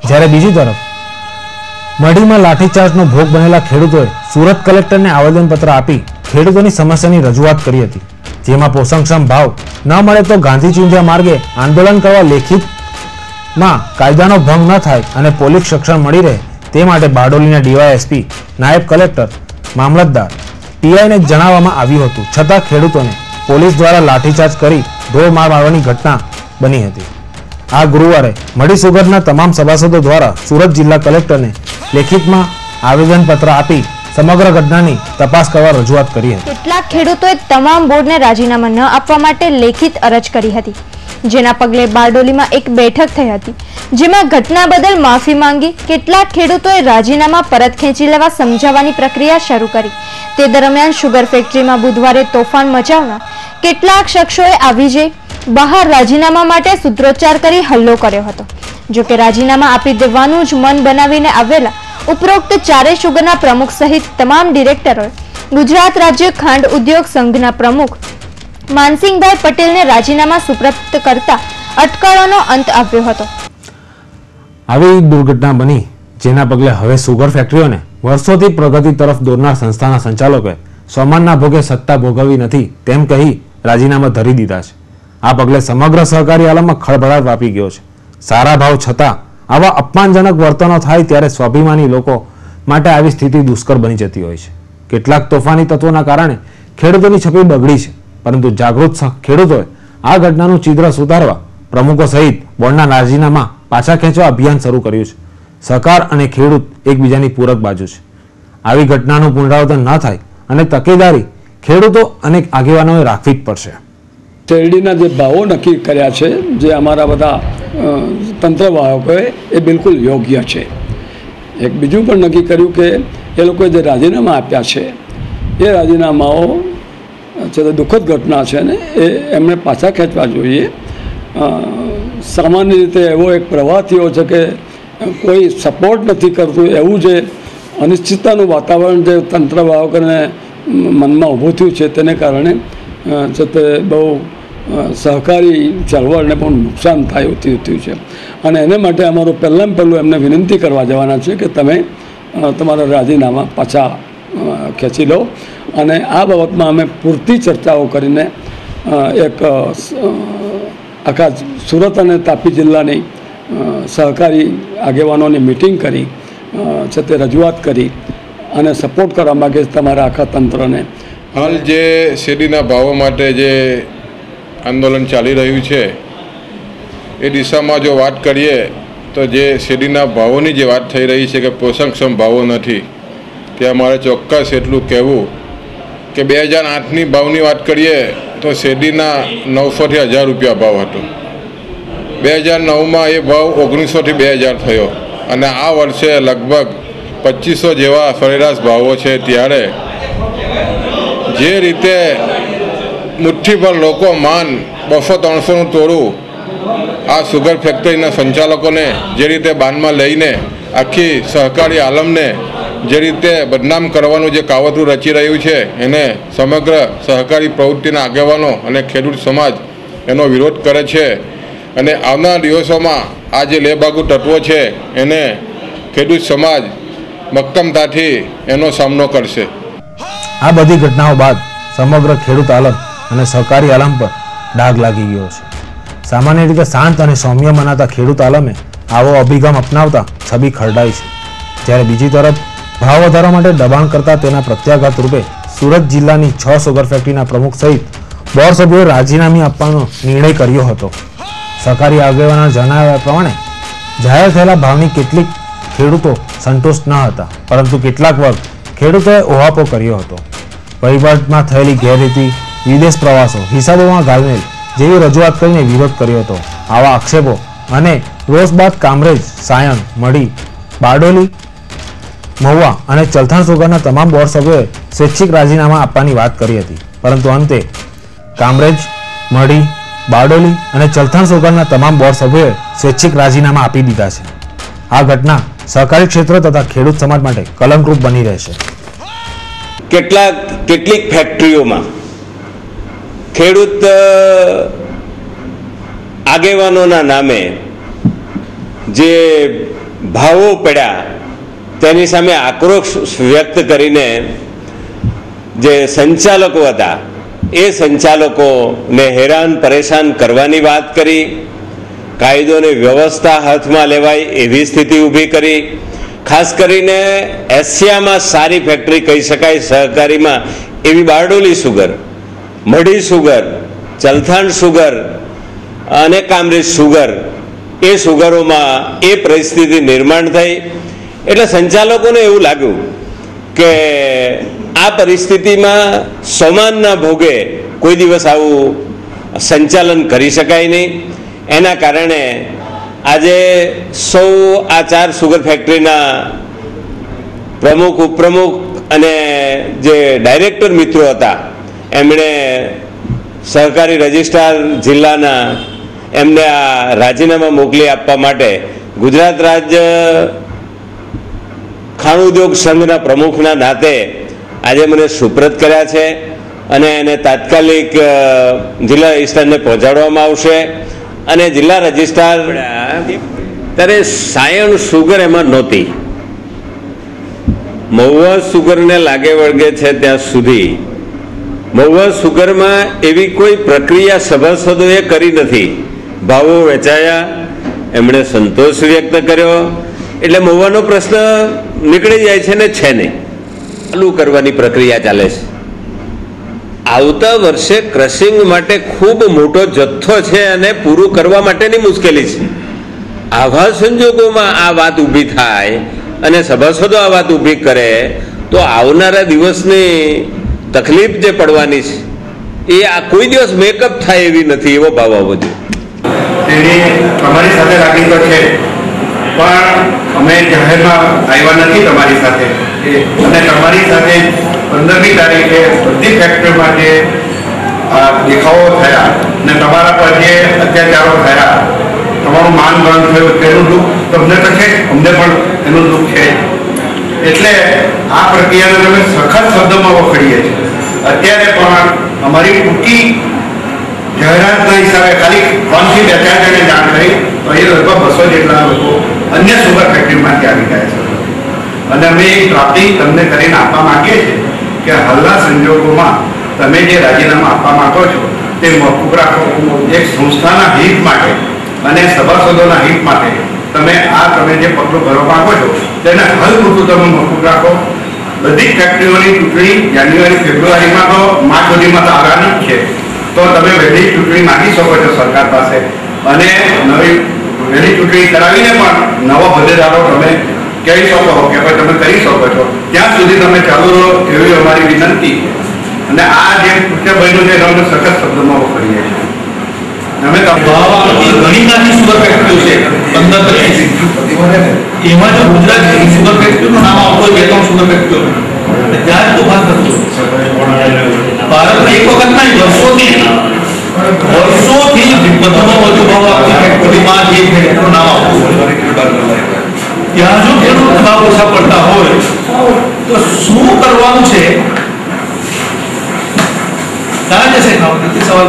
જ્યારે બીજી તરફ મઢીમાં લાઠીચાર્જનો ભોગ બનેલા ખેડૂતોએ સુરત કલેક્ટરને આવેદનપત્ર આપી ખેડૂતોની સમસ્યાની રજૂઆત કરી હતી, જેમાં પોષણક્ષમ ભાવ ન મળે તો ગાંધી ચિંધ્યા માર્ગે આંદોલન કરવા, લેખિતમાં કાયદાનો ભંગ ન થાય અને પોલીસ રક્ષણ મળી રહે તે માટે બારડોલીના ડીવાયએસપી, નાયબ કલેક્ટર, મામલતદાર, ટીઆઈને જણાવવામાં આવ્યું હતું, છતાં ખેડૂતોને પોલીસ દ્વારા લાઠીચાર્જ કરી ઢોર માર મારવાની ઘટના બની હતી। આ ગુરુવારે મઢી સુગરના તમામ સભાસદો દ્વારા સુરત જિલ્લા કલેક્ટરને લેખિતમાં આવેદનપત્ર આપી સમગ્ર ઘટનાની તપાસ કરવા રજૂઆત કરી હતી। કેટલાક ખેડૂતોએ તમામ બોર્ડને રાજીનામા ન આપવા માટે લેખિત અરજ કરી હતી, જેના પગલે બારડોલીમાં એક બેઠક થઈ હતી, જેમાં ઘટના બદલ માફી માંગી કેટલાક ખેડૂતોએ રાજીનામા પરત ખેંચી લેવા સમજાવવાની પ્રક્રિયા શરૂ કરી। તે દરમિયાન શુગર ફેક્ટરીમાં બુધવારે તોફાન મચાવનાર કેટલાક શખ્સોએ આવી જઈ બહાર રાજીનામા માટે સૂત્રોચ્ચાર કરી હલ્લો કર્યો હતો। જો કે રાજીનામા આપી દેવાનું જ મન બનાવીને આવેલા ઉપરોક્ત ચારેય શુગરના પ્રમુખ સહિત તમામ ડિરેક્ટરોએ ગુજરાત રાજ્ય ખાંડ ઉદ્યોગ સંઘના પ્રમુખ માનસિંહભાઈ પટેલને રાજીનામા સુપ્રત કરતા અટકળોનો અંત આવ્યો હતો। આવી દુર્ઘટના બની, જેના પગલે હવે સુગર ફેક્ટરીઓને વર્ષોથી પ્રગતિ તરફ દોરનાર સંસ્થાના સંચાલકોએ સોમાનના ભોગે સત્તા ભોગવવી નથી તેમ કહી રાજીનામા ધરી દીધા છે। આ પગલે સમગ્ર સહકારી આલમમાં ખળભળાટ વ્યાપી ગયો છે। સારા ભાવ છતાં આવા અપમાનજનક વર્તનો થાય ત્યારે સ્વાભિમાની લોકો માટે આવી સ્થિતિ દુષ્કર બની જતી હોય છે। કેટલાક તોફાની તત્વોના કારણે ખેડૂતોની છબી બગડી છે, પરંતુ જાગૃત ખેડૂતોએ આ ઘટનાનું ચિત્ર સુધારવા પ્રમુખો સહિત બોર્ડના રાજીનામા પાછા ખેંચવા અભિયાન શરૂ કર્યું છે। સહકાર અને ખેડૂત એકબીજાની પૂરક બાજુ છે। આવી ઘટનાનું પુનરાવર્તન ન થાય અને તકેદારી ખેડૂતો અને આગેવાનોએ રાખવી જ પડશે। શેરડીના જે ભાવો નક્કી કર્યા છે, જે અમારા બધા તંત્રવાહકોએ, એ બિલકુલ યોગ્ય છે। એક બીજું પણ નક્કી કર્યું કે એ લોકોએ જે રાજીનામા આપ્યા છે એ રાજીનામાઓ છે દુઃખદ ઘટના છે ને એ એમણે પાછા ખેંચવા જોઈએ। સામાન્ય રીતે એવો એક પ્રવાહ થયો છે કે કોઈ સપોર્ટ નથી કરતું, એવું જે અનિશ્ચિતતાનું વાતાવરણ જે તંત્રવાહકોને મનમાં ઊભું થયું છે તેને કારણે છે તે બહુ સહકારી ચળવળને પણ નુકસાન થયું છે અને એને માટે અમારું પહેલું એમને વિનંતી કરવા જવાના છે કે તમે તમારા રાજીનામા પાછા ખેંચી લો અને આ બાબતમાં અમે પૂરતી ચર્ચાઓ કરીને એક આખા સુરત અને તાપી જિલ્લાની સહકારી આગેવાનોની મિટિંગ કરી છે તે રજૂઆત કરી અને સપોર્ટ કરવા માગે તમારા આખા તંત્રને। હાલ જે શેરડીના ભાવો માટે જે આંદોલન ચાલી રહ્યું છે એ દિશામાં જો વાત કરીએ તો જે શેરડીના ભાવોની જે વાત થઈ રહી છે કે પોષણક્ષમ ભાવો નથી, ત્યાં મારે ચોક્કસ એટલું કહેવું કે 2008ની ભાવની વાત કરીએ તો શેરડીના 900 થી 1000 રૂપિયા ભાવ હતો। 2009માં એ ભાવ 1900 થી 2000 થયો અને આ વર્ષે લગભગ 2500 જેવા સરેરાશ ભાવો છે। ત્યારે જે રીતે મુઠ્ઠીભર લોકો માન 200-300નું તોડું આ સુગર ફેક્ટરીના સંચાલકોને જે રીતે બાનમાં લઈને આખી સહકારી આલમને જે રીતે બદનામ કરવાનું જે કાવતરું રચી રહ્યું છે એને સમગ્ર સહકારી પ્રવૃત્તિના આગેવાનો અને ખેડૂત સમાજ એનો વિરોધ કરે છે અને આવનાર દિવસોમાં આ જે લેબાગુ તત્વો છે એને ખેડૂત સમાજ મક્કમતાથી એનો સામનો કરશે। આ બધી ઘટનાઓ બાદ સમગ્ર ખેડૂત આલમ અને સહકારી આલમ પર ડાઘ લાગી ગયો છે। સામાન્ય રીતે શાંત અને સૌમ્ય મનાતા ખેડૂત આલમે આવો અભિગમ અપનાવતા છબી ખરડાઈ છે, જ્યારે બીજી તરફ ભાવ વધારવા માટે દબાણ કરતા તેના પ્રત્યાઘાત રૂપે સુરત જિલ્લાની 6 સુગર ફેક્ટરીના પ્રમુખ સહિત બોર્ડ સભ્યોએ રાજીનામું આપવાનો નિર્ણય કર્યો હતો। સહકારી આગેવાનોના જણાવ્યા પ્રમાણે જાહેર થયેલા ભાવની કેટલીક ખેડૂતો સંતુષ્ટ ન હતા, પરંતુ કેટલાક વર્ગ ખેડૂતોએ ઓહાપો કર્યો હતો। વહીવટમાં થયેલી ગેરરીતિ, વિદેશ પ્રવાસો, હિસાબોમાં ગાલમેલ જેવી રજૂઆત કરીને વિરોધ કર્યો હતો। આવા આક્ષેપો અને રોષ બાદ કામરેજ, સાયણ, મઢી, બારડોલી, મહુવા અને ચલથાણ સુગરના તમામ બોર્ડ સભ્યોએ સ્વૈચ્છિક રાજીનામા આપવાની વાત કરી હતી, પરંતુ અંતે કામરેજ, મઢી, બારડોલી અને ચલથાણ સુગરના તમામ બોર્ડ સભ્યોએ સ્વૈચ્છિક રાજીનામા આપી દીધા છે। આ ઘટના સહકારી ક્ષેત્ર તથા ખેડૂત સમાજ માટે કલંકરૂપ બની રહેશે। કેટલીક ફેક્ટરીઓમાં ખેડૂત આગેવાનોના નામે જે ભાવો પડ્યા તેની સામે આક્રોશ વ્યક્ત કરીને જે સંચાલકો હતા એ સંચાલકોને હેરાન પરેશાન કરવાની વાત કરી, કાયદો અને વ્યવસ્થા હાથમાં લેવાય એવી સ્થિતિ ઊભી કરી. ખાસ કરીને એશિયામાં સારી ફેક્ટરી કહી શકાય સહકારીમાં એવી Bardoli sugar, Madhi sugar, Chalthan sugar અને કામરેજ સુગર, એ સુગરોમાં એ પરિસ્થિતિ નિર્માણ થઈ. એટલે સંચાલકોને એવું લાગ્યું કે આ પરિસ્થિતિમાં સમાનના ભોગે કોઈ દિવસ આવું સંચાલન કરી શકાય નહીં. એના કારણે આજે સૌ આ 4 સુગર ફેક્ટરીના પ્રમુખ, ઉપપ્રમુખ અને જે ડાયરેક્ટર મિત્રો હતા એમણે સહકારી રજિસ્ટ્રાર જિલ્લાના એમને આ રાજીનામા મોકલી આપવા માટે ગુજરાત રાજ્ય ખાણ ઉદ્યોગ સંઘના પ્રમુખના નાતે આજે મને સુપ્રત કર્યા છે અને એને તાત્કાલિક જિલ્લા રજિસ્ટ્રારને પહોંચાડવામાં આવશે. અને જિલ્લા રજિસ્ટ્રાર ત્યારે સાયણ સુગર એમાં નહોતી. મહુવા સુગરને લાગે વળગે છે ત્યાં સુધી મહુવા સુગરમાં એવી કોઈ પ્રક્રિયા સભાસદોએ કરી નથી. ભાવો વેચાયા, એમણે સંતોષ વ્યક્ત કર્યો, એટલે મહુવાનો પ્રશ્ન નીકળી જાય છે ને છે નહીં. ચાલુ કરવાની પ્રક્રિયા ચાલે છે. આવતા વર્ષે ક્રશિંગ માટે ખૂબ મોટો જથ્થો છે અને પૂરું કરવા માટેની મુશ્કેલી છે. આવા સંજોગોમાં આ વાત ઊભી થાય અને સભાસદો આ વાત ઊભી કરે તો આવનારા દિવસની તકલીફ જે પડવાની છે એ આ કોઈ દિવસ મેકઅપ થાય એવી નથી. એવો ભાવ આવવો જોઈએ. તમારી સાથે લાગી તો છે, પણ અમે જાહેરમાં આવ્યા નથી તમારી સાથે, અને તમારી સાથે 15મી તારીખે બધી ફેક્ટરીમાં જે દેખાવો થયા અને તમારા પર જે અત્યાચારો થયા, તમારું માન ભંગ થયું, તેનું દુઃખ તમને તો છે, અમને પણ એનું દુઃખ છે. એટલે આ પ્રક્રિયાને અમે સખત શબ્દોમાં વખોડીએ છીએ. અત્યારે પણ અમારી ટૂંકી જાહેરાતના હિસાબે ખાલી 3 થી 4 જણે જાણ કરી તો એ લગભગ 200 જેટલા લોકો અન્ય સુગર ફેક્ટરીમાંથી આવી ગયા છે. અને અમે એક ડ્રાફ્ટિંગ તમને કરીને આપવા માંગીએ છીએ કે હાલના સંજોગોમાં તમે જે રાજીનામા આપવા માંગો છો તે મોકૂફ રાખો. એક સંસ્થાના હિત માટે અને સભાસદોના હિત માટે તમે જે પગલું ભરવા માંગો છો તેને હલ પૂરતું તમે મોકૂફ રાખો. બધી ફેક્ટરીઓની ચૂંટણી જાન્યુઆરી ફેબ્રુઆરીમાં તો માર્ચ સુધીમાં તો આવવાની જ છે, તો તમે વહેલી ચૂંટણી માંગી શકો છો સરકાર પાસે, અને વહેલી ચૂંટણી કરાવીને પણ નવો હોદ્દેદારો તમે કહી શકો કે ભાઈ તમે કરી શકો છો. ત્યાં સુધી તમે ચાલુ રહો એવી અમારી વિનંતી. અને આ જે કૃત્ય બન્યું છે અમે સખત શબ્દોમાં વખોડીએ છીએ. અમે ઘણી નાની સુગર ફેક્ટરીઓ છે, 15-25, એમાં જો ગુજરાત સુગર ફેક્ટરીનું નામ આવતો હોય 2-3 સુગર ફેક્ટરીઓ ત્યાં જ તોફાન થતું. ભારતમાં એક વખત નહીં, વર્ષોથી વધુમાં વધુ ભાવ આપતી ફેક્ટરીમાં જે ફેક્ટરીનું નામ આવતું ત્યાં જો ખેડૂત ભાવ ઓછા પડતા હોય તો શું કરવાનું છે? ક્યાં જશે ખાવા? સવાલ